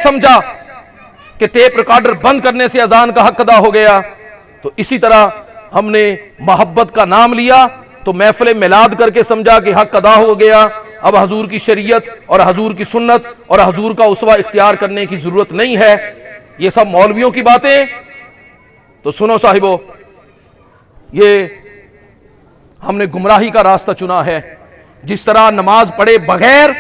سمجھا کہ tape recorder بند کرنے سے اذان کا حق ادا ہو گیا، تو اسی طرح ہم نے محبت کا نام لیا تو محفل میلاد کر کے سمجھا کہ حق ادا ہو گیا، اب حضور کی شریعت اور حضور کی سنت اور حضور کا اسوہ اختیار کرنے کی ضرورت نہیں ہے۔ یہ سب مولویوں کی باتیں۔ تو سنو صاحبو، یہ ہم نے گمراہی کا راستہ چنا ہے۔ جس طرح نماز پڑھے بغیر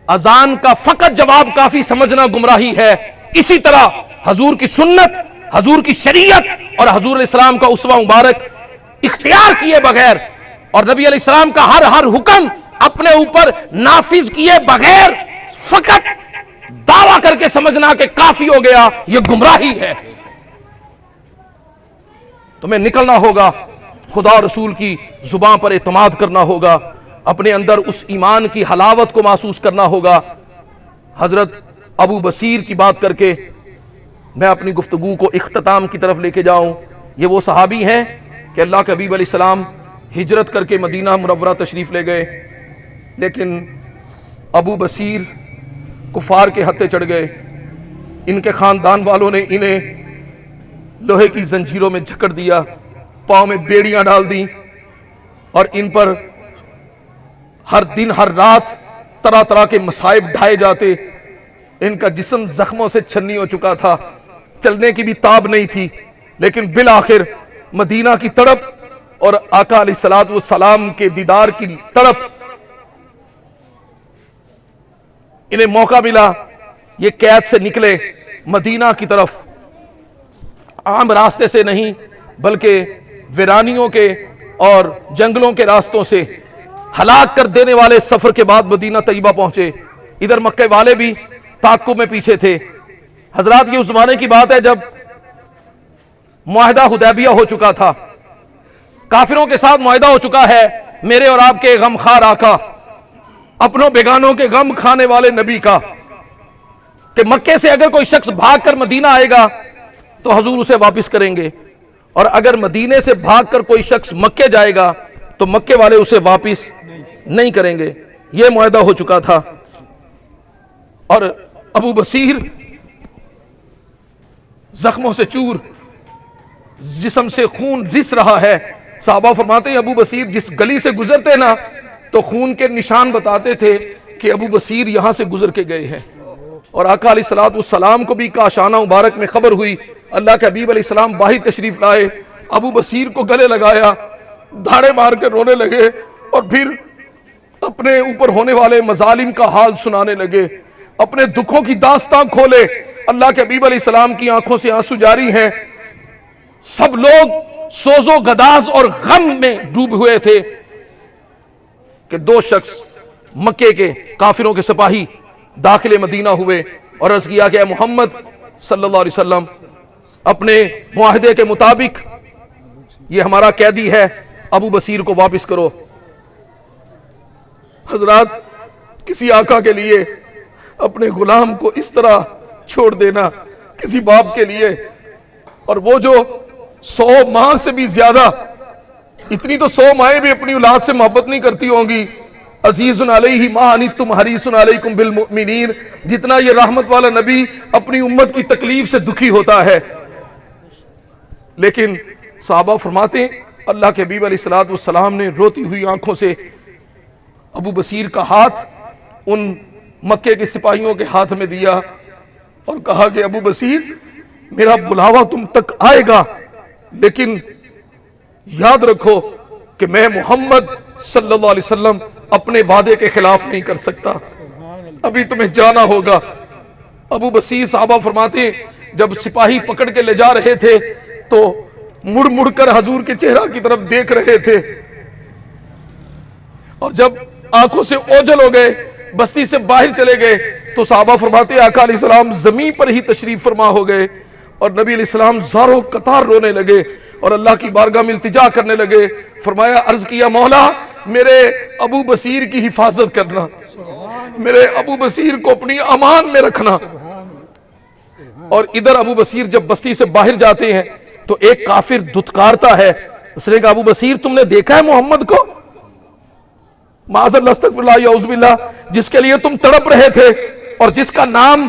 اذان کا فقط جواب کافی سمجھنا گمراہی ہے، اسی طرح حضور کی سنت، حضور کی شریعت اور حضور علیہ السلام کا اسوہ مبارک اختیار کیے بغیر اور نبی علیہ السلام کا ہر حکم اپنے اوپر نافذ کیے بغیر فقط دعویٰ کر کے سمجھنا کہ کافی ہو گیا، یہ گمراہی ہے۔ تمہیں نکلنا ہوگا، خدا اور رسول کی زبان پر اعتماد کرنا ہوگا، اپنے اندر اس ایمان کی حلاوت کو محسوس کرنا ہوگا۔ حضرت ابو بصیر کی بات کر کے میں اپنی گفتگو کو اختتام کی طرف لے کے جاؤں۔ یہ وہ صحابی ہیں کہ اللہ کے حبیب علیہ السلام ہجرت کر کے مدینہ منورہ تشریف لے گئے، لیکن ابو بصیر کفار کے ہتھے چڑھ گئے۔ ان کے خاندان والوں نے انہیں لوہے کی زنجیروں میں جکڑ دیا، پاؤں میں بیڑیاں ڈال دیں اور ان پر ہر دن ہر رات طرح طرح کے مصائب ڈھائے جاتے۔ ان کا جسم زخموں سے چھنی ہو چکا تھا، چلنے کی بھی تاب نہیں تھی، لیکن بالآخر مدینہ کی تڑپ اور آقا علیہ السلام کے دیدار کی تڑپ، انہیں موقع ملا، یہ قید سے نکلے مدینہ کی طرف، عام راستے سے نہیں بلکہ ویرانیوں کے اور جنگلوں کے راستوں سے ہلاک کر دینے والے سفر کے بعد مدینہ طیبہ پہنچے۔ ادھر مکہ والے بھی تعاقب میں پیچھے تھے۔ حضرات، یہ اس زمانے کی بات ہے جب معاہدہ حدیبیہ ہو چکا تھا، کافروں کے ساتھ معاہدہ ہو چکا ہے، میرے اور آپ کے غم خار آقا، اپنوں بیگانوں کے غم کھانے والے نبی کا، کہ مکے سے اگر کوئی شخص بھاگ کر مدینہ آئے گا تو حضور اسے واپس کریں گے، اور اگر مدینے سے بھاگ کر کوئی شخص مکے جائے گا تو مکے والے اسے واپس نہیں کریں گے۔ یہ معاہدہ ہو چکا تھا، اور ابو بصیر زخموں سے چور، جسم سے خون رس رہا ہے۔ صحابہ فرماتے ہیں ابو بصیر جس گلی سے گزرتے نا تو خون کے نشان بتاتے تھے کہ ابو بصیر یہاں سے گزر کے گئے ہیں۔ اور آقا علیہ السلام کو بھی کاشانہ مبارک میں خبر ہوئی، اللہ کے حبیب علیہ السلام باہر تشریف لائے، ابو بصیر کو گلے لگایا، دھاڑے مار کے رونے لگے، اور پھر اپنے اوپر ہونے والے مظالم کا حال سنانے لگے، اپنے دکھوں کی داستان کھولے۔ اللہ کے حبیب علیہ السلام کی آنکھوں سے آنسو جاری ہیں۔ سب لوگ سوز و گداز اور غم میں ڈوب ہوئے تھے کہ دو شخص مکے کے کافروں کے سپاہی داخل مدینہ ہوئے اور عرض کیا کہ اے محمد صلی اللہ علیہ وسلم، اپنے معاہدے کے مطابق یہ ہمارا قیدی ہے، ابو بصیر کو واپس کرو۔ حضرات، کسی آقا کے لیے اپنے غلام کو اس طرح چھوڑ دینا کسی باپ کے لیے، اور وہ جو 100 ماہ سے بھی زیادہ، اتنی تو 100 مائیں بھی اپنی اولاد سے محبت نہیں کرتی ہوں گی۔ عزیز علیہ ما عنتم حریص علیکم بالمؤمنین، جتنا یہ رحمت والا نبی اپنی امت کی تکلیف سے دکھی ہوتا ہے، لیکن صحابہ فرماتے ہیں اللہ کے حبیب علیہ السلام نے روتی ہوئی آنکھوں سے ابو بصیر کا ہاتھ ان مکے کے سپاہیوں کے ہاتھ میں دیا اور کہا کہ ابو بصیر، میرا بلاوا تم تک آئے گا، لیکن یاد رکھو کہ میں محمد صلی اللہ علیہ وسلم اپنے وعدے کے خلاف نہیں کر سکتا، ابھی تمہیں جانا ہوگا۔ ابو بصیر صحابہ فرماتے ہیں جب سپاہی پکڑ کے لے جا رہے تھے تو مڑ مڑ کر حضور کے چہرہ کی طرف دیکھ رہے تھے، اور جب آنکھوں سے اوجھل ہو گئے، بستی سے باہر چلے گئے، تو صحابہ فرماتے ہیں آقا علیہ السلام زمین پر ہی تشریف فرما ہو گئے، اور نبی علیہ السلام زاروں قطار رونے لگے اور اللہ کی بارگاہ میں التجا کرنے لگے۔ فرمایا، عرض کیا مولا میرے ابو بصیر کی حفاظت کرنا، میرے ابو بصیر کو اپنی امان میں رکھنا۔ اور ادھر ابو بصیر جب بستی سے باہر جاتے ہیں تو ایک کافر دھتکارتا ہے، اس نے کہا ابو بصیر تم نے دیکھا ہے محمد کو؟ معاذ اللہ استغفر اللہ یعوذ باللہ، جس کے لیے تم تڑپ رہے تھے اور جس کا نام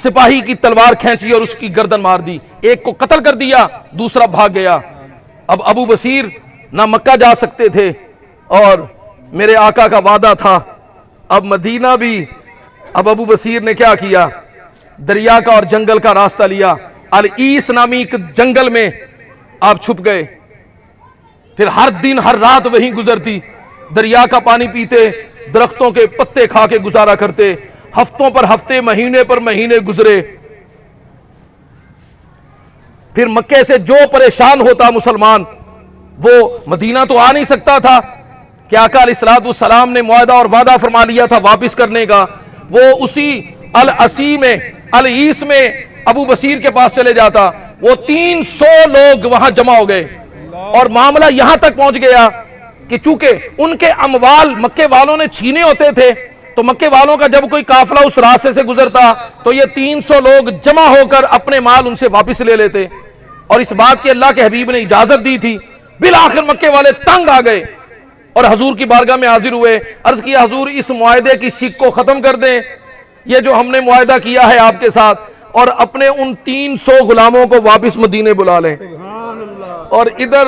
سپاہی کی تلوار کھینچی اور اس کی گردن مار دی، ایک کو قتل کر دیا، دوسرا بھاگ گیا۔ اب ابو بصیر نہ مکہ جا سکتے تھے اور میرے آقا کا وعدہ تھا، اب مدینہ بھی، اب ابو بصیر نے کیا کیا، دریا کا اور جنگل کا راستہ لیا، العیس نامی ایک جنگل میں آپ چھپ گئے، پھر ہر دن ہر رات وہیں گزرتی، دریا کا پانی پیتے، درختوں کے پتے کھا کے گزارا کرتے، ہفتوں پر ہفتے، مہینے پر مہینے گزرے۔ پھر مکے سے جو پریشان ہوتا مسلمان، وہ مدینہ تو آ نہیں سکتا تھا کہ آقا علیہ السلام نے معاہدہ اور وعدہ فرما لیا تھا واپس کرنے کا، وہ اسی العسی میں، العیس میں ابو بصیر کے پاس چلے جاتا، وہ 300 لوگ وہاں جمع ہو گئے، اور معاملہ یہاں تک پہنچ گیا کہ چونکہ ان کے اموال مکے والوں نے چھینے ہوتے تھے، تو مکے والوں کا جب کوئی قافلہ اس راستے سے گزرتا تو یہ 300 لوگ جمع ہو کر اپنے مال ان سے واپس لے لیتے، اور اس بات کی اللہ کے حبیب نے اجازت دی تھی۔ بالآخر مکے والے تنگ آ گئے اور حضور کی بارگاہ میں حاضر ہوئے، عرض کیا حضور اس معاہدے کی شک کو ختم کر دیں، یہ جو ہم نے معاہدہ کیا ہے آپ کے ساتھ، اور اپنے ان 300 غلاموں کو واپس مدینے بلا لیں۔ اور ادھر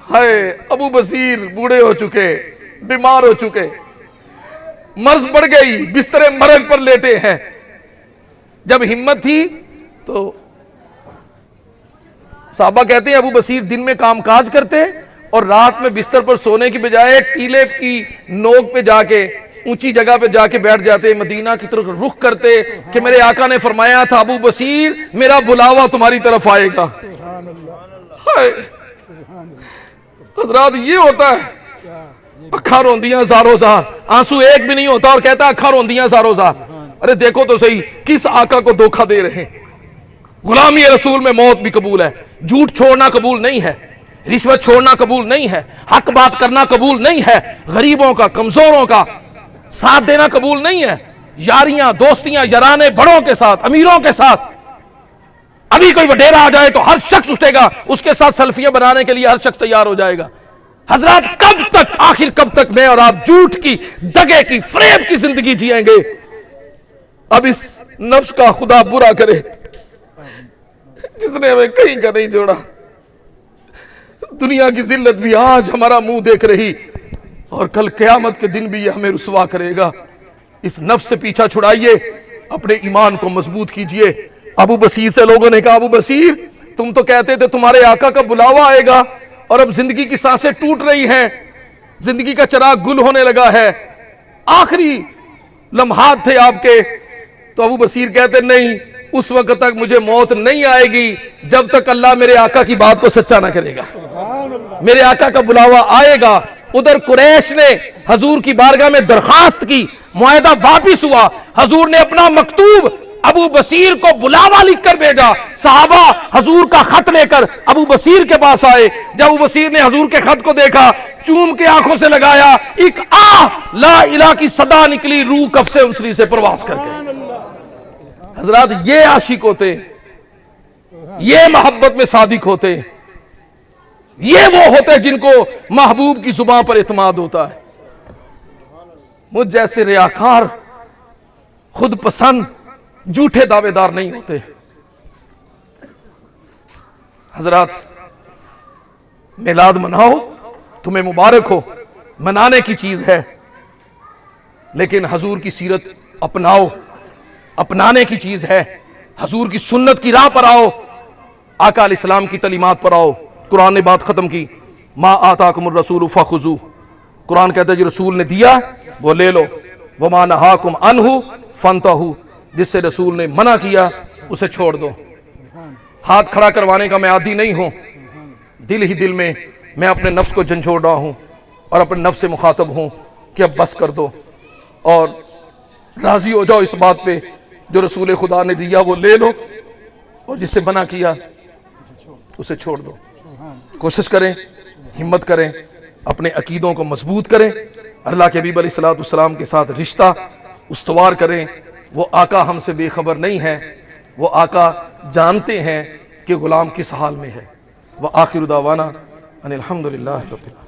ہے ابو بصیر بوڑھے ہو چکے، بیمار ہو چکے، مرض بڑھ گئی، بستر مرگ پر لیٹے ہیں۔ جب ہمت تھی تو صحابہ کہتے ہیں ابو بصیر دن میں کام کاج کرتے اور رات میں بستر پر سونے کی بجائے ٹیلے کی نوک پہ جا کے، اونچی جگہ پہ جا کے بیٹھ جاتے، مدینہ کی طرف رخ کرتے کہ میرے آقا نے فرمایا تھا ابو بصیر میرا بلاوا تمہاری طرف آئے گا۔ حضرات یہ ہوتا ہے، اکھا روندیاں زارو زار، آنسو ایک بھی نہیں ہوتا اور کہتا اکھا روندیاں زارو زار۔ ارے دیکھو تو صحیح کس آقا کو دھوکہ دے رہے ہیں۔ غلامی رسول میں موت بھی قبول ہے، جھوٹ چھوڑنا قبول نہیں ہے، رشوت چھوڑنا قبول نہیں ہے، حق بات کرنا قبول نہیں ہے، غریبوں کا، کمزوروں کا ساتھ دینا قبول نہیں ہے، یاریاں دوستیاں یارانے بڑوں کے ساتھ، امیروں کے ساتھ۔ ابھی کوئی وڈیرا آ جائے تو ہر شخص اٹھے گا، اس کے ساتھ سیلفیاں بنانے کے لیے ہر شخص تیار ہو جائے گا۔ حضرات کب تک، آخر کب تک میں اور آپ جھوٹ کی، دغے کی، فریب کی زندگی جیئیں گے؟ اب اس نفس کا خدا برا کرے جس نے ہمیں کہیں کا نہیں چھوڑا۔ دنیا کی ذلت بھی آج ہمارا منہ دیکھ رہی، اور کل قیامت کے دن بھی یہ ہمیں رسوا کرے گا۔ اس نفس سے پیچھا چھڑائیے، اپنے ایمان کو مضبوط کیجئے۔ ابو بصیر سے لوگوں نے کہا ابو بصیر تم تو کہتے تھے تمہارے آقا کا بلاوا آئے گا، اور اب زندگی کی سانسیں ٹوٹ رہی ہیں، زندگی کا چراغ گل ہونے لگا ہے، آخری لمحات تھے آپ کے۔ تو ابو بصیر کہتے نہیں، اس وقت تک مجھے موت نہیں آئے گی جب تک اللہ میرے آقا کی بات کو سچا نہ کرے گا۔ میرے آقا کا بلاوا آئے گا۔ ادھر قریش نے حضور کی بارگاہ میں درخواست کی، معاہدہ واپس ہوا، حضور نے اپنا مکتوب ابو بصیر کو بلاوا لکھ کر بھیجا، صحابہ حضور کا خط لے کر ابو بصیر کے پاس آئے۔ جب ابو بصیر نے حضور کے خط کو دیکھا، چوم کے آنکھوں سے لگایا، ایک لا الہ کی صدا نکلی، روح کف سے انسری سے پرواز کر گئے۔ حضرات یہ عاشق ہوتے، یہ محبت میں صادق ہوتے، یہ وہ ہوتے جن کو محبوب کی زبان پر اعتماد ہوتا ہے۔ مجھ جیسے ریاکار، خود پسند، جھوٹے دعوے دار نہیں ہوتے۔ حضرات میلاد مناؤ، تمہیں مبارک ہو، منانے کی چیز ہے، لیکن حضور کی سیرت اپناؤ، اپنانے کی چیز ہے۔ حضور کی سنت کی راہ پر آؤ، آقا علیہ السلام کی تعلیمات پر آؤ۔ قرآن نے بات ختم کی، ما آتاکم الرسول فخذوہ، قرآن کہتا ہے جو رسول نے دیا وہ لے لو، وما نہاکم عنہ فانتہوا، جس سے رسول نے منع کیا اسے چھوڑ دو۔ ہاتھ کھڑا کروانے کا میں عادی نہیں ہوں، دل ہی دل میں میں اپنے نفس کو جھنجھوڑ رہا ہوں اور اپنے نفس سے مخاطب ہوں کہ اب بس کر دو اور راضی ہو جاؤ اس بات پہ جو رسول خدا نے دیا وہ لے لو، اور جس سے منع کیا اسے چھوڑ دو۔ کوشش کریں، ہمت کریں، اپنے عقیدوں کو مضبوط کریں، اللہ کے حبیب علیہ السلام کے ساتھ رشتہ استوار کریں۔ وہ آقا ہم سے بے خبر نہیں ہے، وہ آقا جانتے ہیں کہ غلام کس حال میں ہے۔ وآخر دعوانا ان الحمدللہ رب العالمین۔